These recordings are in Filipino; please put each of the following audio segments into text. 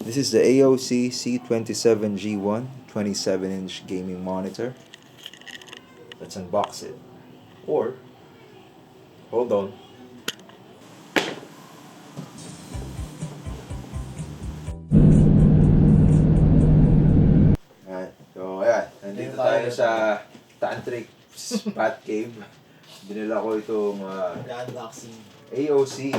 This is the AOC C27G1 27-inch gaming monitor. Let's unbox it. Or, hold on. So, ayan. Nandito tayo sa Tantricmodz Cave. Binila ko itong unboxing AOC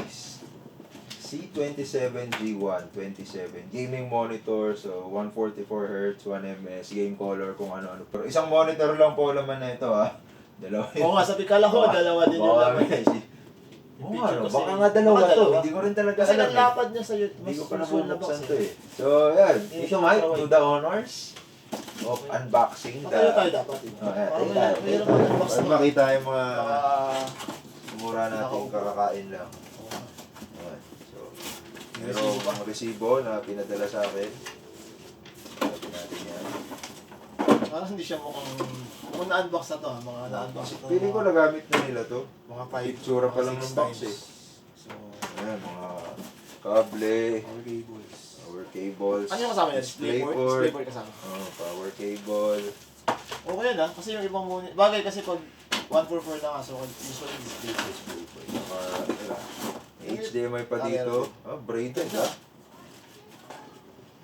C27G1 27 gaming monitor, so 144Hz, 1ms, game color, kung ano-ano. Pero isang monitor lang po naman na ito, ha. Dalawa. Oo nga, sabi kala ko, dalawa din yung laman. Oo nga, baka nga dalawa to. Hindi ko rin talaga kasi alam. Kasi lapad niya sa YouTube. Hindi ko pa nabubuksan to eh. So, yan. Ito, Mike, do the honors of unboxing. Tayo dapat eh. Mayroon pa unboxing. Para makita yung mga mura natin kakakain lang. Merong resibo na pinadala sa akin. Sabi natin yan. Parang hindi siya mukhang na-unbox na to ha. Mga na-unbox ito. Feeling ko nagamit na nila to. Mga 5 itsura pa lang ng box eh. So, ayan, mga kable. Power cables. Ano yung kasama niya? Displayboard kasama? Oo, power cable. Okay yan ha. Kasi yung ibang muna. Bagay kasi pag 144 na nga. So, usually displayboard. HDMI pa dito. Braided ha.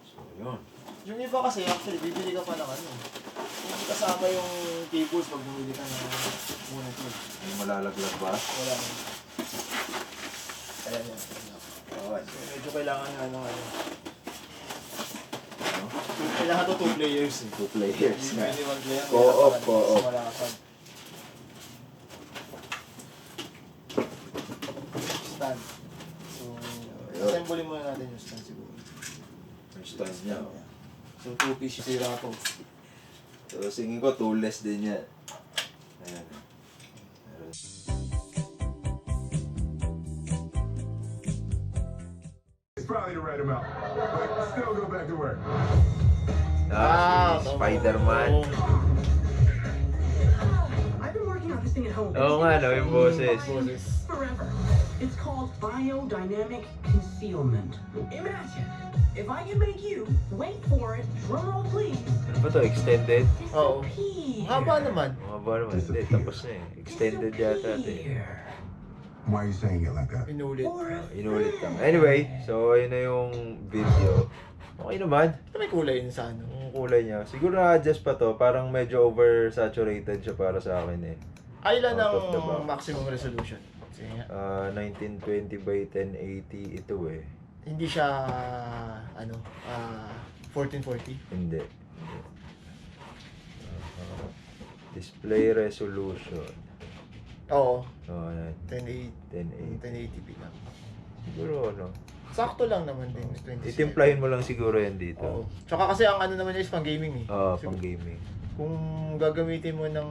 So, yun. Yung iba kasi, actually, bibili ka pa ng ano. Hindi kasama yung cables pag bumili ka ng monitor. May malalaglag ba? Wala na. Ayan yan. Okay. So, medyo kailangan nga ng ano. Kailangan to 2 players eh. 2 players nga. Hindi 1 player. Co-op. Malakapag. Stand. So, assemble muna natin yung stand siguro. Yung stand niya. So, 2-piece sira to. So, singin ko, toolless din yan. Ayan. It's probably the right amount, but still go back to work. Si Spider-Man. I've been working on this thing at home. Oo nga, no, yung boses. Forever. It's called biodynamic concealment. Imagine if I can make you wait for it. Drum roll, please. Ano ba to? Extended? Oo. Disappear. Haba naman. Mahaba naman. Hindi, tapos na eh. Extended yata ito eh. Why are you saying it like that? Inulit. Inulit lang. Anyway, so ayun na yung video. Okay naman. Ito may kulay yun sa ano. Yung kulay niya. Siguro na-adjust pa to. Parang medyo oversaturated siya para sa akin eh. Ilan Out of the ang box. maximum resolution? Sige nga. 1920 by 1080 ito eh. Hindi siya, ano, 1440. Hindi. Display resolution. Oo. Oh, 1080. 1080. 1080p lang. Siguro ano. Sakto lang naman din. 27. Itimplahin mo lang siguro yan dito. Oo. Tsaka kasi ang ano naman is pang gaming eh. Oo, Siguro, pang gaming. kung gagamitin mo ng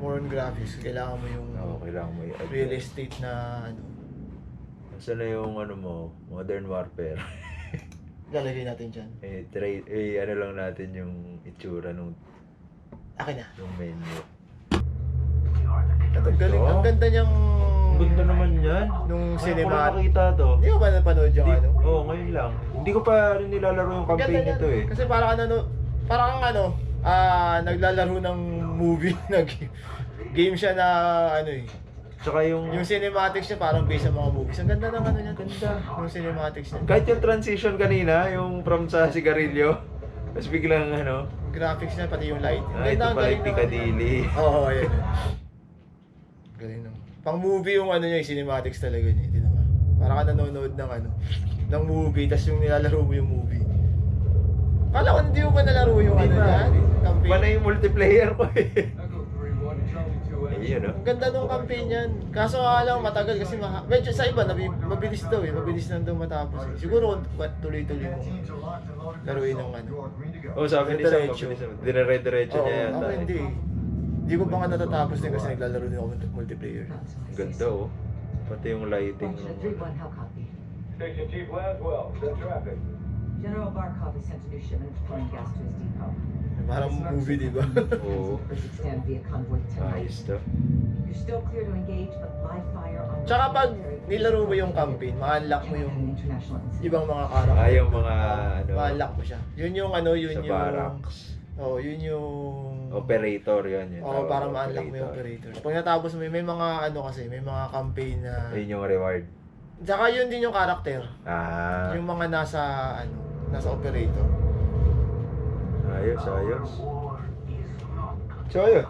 more on graphics, kailangan mo yung Oo, kailangan mo i-adjust. real estate na ano. Saan na yung ano mo, Modern Warfare? Lalagay natin dyan. Ano lang natin yung itsura nung Akin na. yung menu. Ang galing. Ang ganda niyang Ang ganda naman yan. nung Ngayon ko lang cinema. nakita to. Hindi ko ba napanood yung ano? Oo, ngayon lang. Hindi ko pa rin nilalaro yung Ang ganda campaign niyan. nito eh. Kasi parang ano, naglalaro ng movie na game siya na ano eh. Tsaka yung Cinematics niya parang based sa mga movies. Ang ganda ng ano niya, ganda ng cinematics niya. kahit yung transition kanina, yung from sa sigarilyo, tapos biglang ano, Graphics niya, pati yung light. ito pala yung Piccadilly. Oo, ayan. Galing nung. Pang movie yung ano niya, yung cinematics talaga niya. Hindi naman. Parang ka nanonood ng ano, ng movie, tapos yung nilalaro mo yung movie. Kala ko hindi mo pa nalaro yung ano yan, campaign. Wala yung multiplayer ko eh. Ayun oh. Ang ganda nung campaign yan. Kaso nga lang matagal kasi medyo sa iba, mabilis daw eh. Mabilis lang daw matapos eh. Siguro kung tuloy-tuloy mo laruin ng ano. Oh, sabi ni Sam, dire-diretso Oo, niya yata. ako hindi eh. Hindi ko pa nga natatapos din kasi naglalaro din ako multiplayer. Ang ganda oh. Pati yung lighting. Function 3-1, how copy? Station Chief Laswell, send traffic. General Barkov has sent a new shipment of chlorine gas to his depot. Parang movie, di ba? Oo. Stand via convoy tonight. Ayos to. You're still clear to engage, but live fire on. Tsaka pag nilaro mo yung campaign, ma-unlock mo yung ibang mga character. Ah, yung mga ano, Ma-unlock mo siya. Yun yung ano, yun sa yung... barracks. Oh, yun yung... Operator yun. Oo, para ma-unlock mo yung operator. Pag natapos mo, may mga ano kasi, may mga campaign na... Yun yung reward. Tsaka yun din yung character. Ah. Yung mga nasa, ano, nasa operator. Ayos, ayos. So, ayun.